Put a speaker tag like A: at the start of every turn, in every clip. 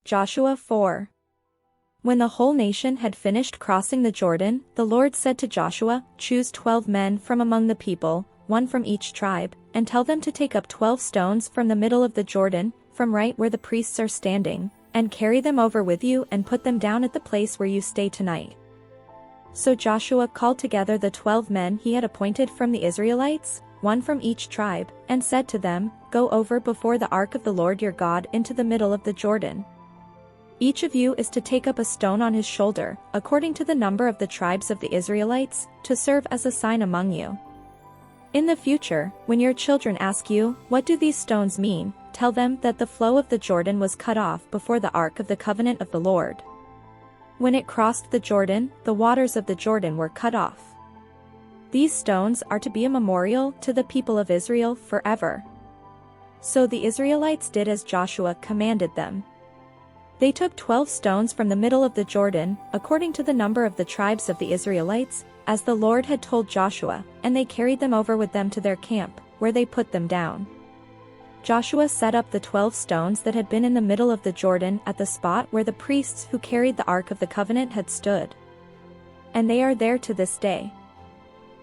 A: Joshua 4. When the whole nation had finished crossing the Jordan, the Lord said to Joshua, "Choose 12 men from among the people, one from each tribe, and tell them to take up 12 stones from the middle of the Jordan, from right where the priests are standing, and carry them over with you and put them down at the place where you stay tonight." So Joshua called together the 12 men he had appointed from the Israelites, one from each tribe, and said to them, "Go over before the ark of the Lord your God into the middle of the Jordan. Each of you is to take up a stone on his shoulder, according to the number of the tribes of the Israelites, to serve as a sign among you. In the future, when your children ask you, 'What do these stones mean?' tell them that the flow of the Jordan was cut off before the ark of the covenant of the Lord. When it crossed the Jordan, the waters of the Jordan were cut off. These stones are to be a memorial to the people of Israel forever." So the Israelites did as Joshua commanded them. They took 12 stones from the middle of the Jordan, according to the number of the tribes of the Israelites, as the Lord had told Joshua, and they carried them over with them to their camp, where they put them down. Joshua set up the 12 stones that had been in the middle of the Jordan at the spot where the priests who carried the Ark of the Covenant had stood. And they are there to this day.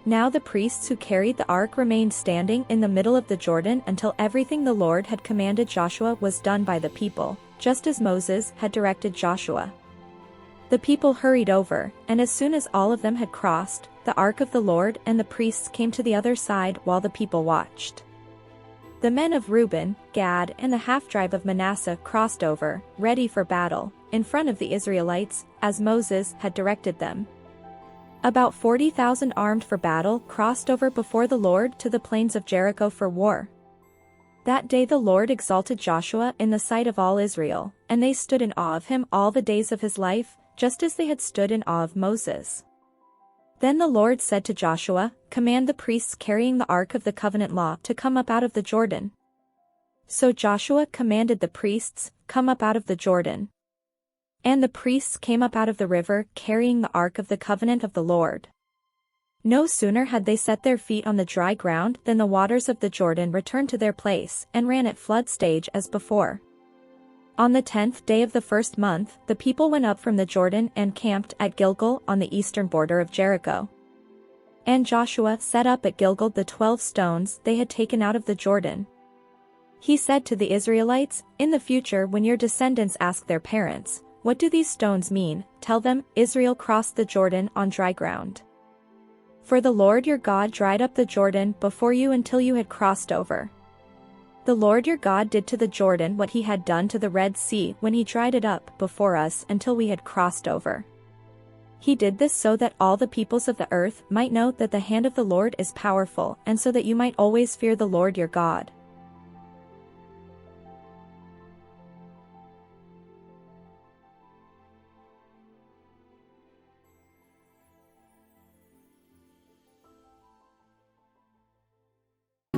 A: Now the priests who carried the ark remained standing in the middle of the Jordan until everything the Lord had commanded Joshua was done by the people, just as Moses had directed Joshua. The people hurried over, and as soon as all of them had crossed, the ark of the Lord and the priests came to the other side while the people watched. The men of Reuben, Gad, and the half-tribe of Manasseh crossed over, ready for battle, in front of the Israelites, as Moses had directed them. About 40,000 armed for battle crossed over before the Lord to the plains of Jericho for war. That day the Lord exalted Joshua in the sight of all Israel, and they stood in awe of him all the days of his life, just as they had stood in awe of Moses. Then the Lord said to Joshua, "Command the priests carrying the ark of the covenant law to come up out of the Jordan." So Joshua commanded the priests, "Come up out of the Jordan." And the priests came up out of the river carrying the ark of the covenant of the Lord. No sooner had they set their feet on the dry ground than the waters of the Jordan returned to their place and ran at flood stage as before. On the 10th day of the first month, the people went up from the Jordan and camped at Gilgal on the eastern border of Jericho. And Joshua set up at Gilgal the 12 stones they had taken out of the Jordan. He said to the Israelites, "In the future when your descendants ask their parents, 'What do these stones mean?' tell them, 'Israel crossed the Jordan on dry ground.' For the Lord your God dried up the Jordan before you until you had crossed over. The Lord your God did to the Jordan what he had done to the Red Sea when he dried it up before us until we had crossed over. He did this so that all the peoples of the earth might know that the hand of the Lord is powerful and so that you might always fear the Lord your God.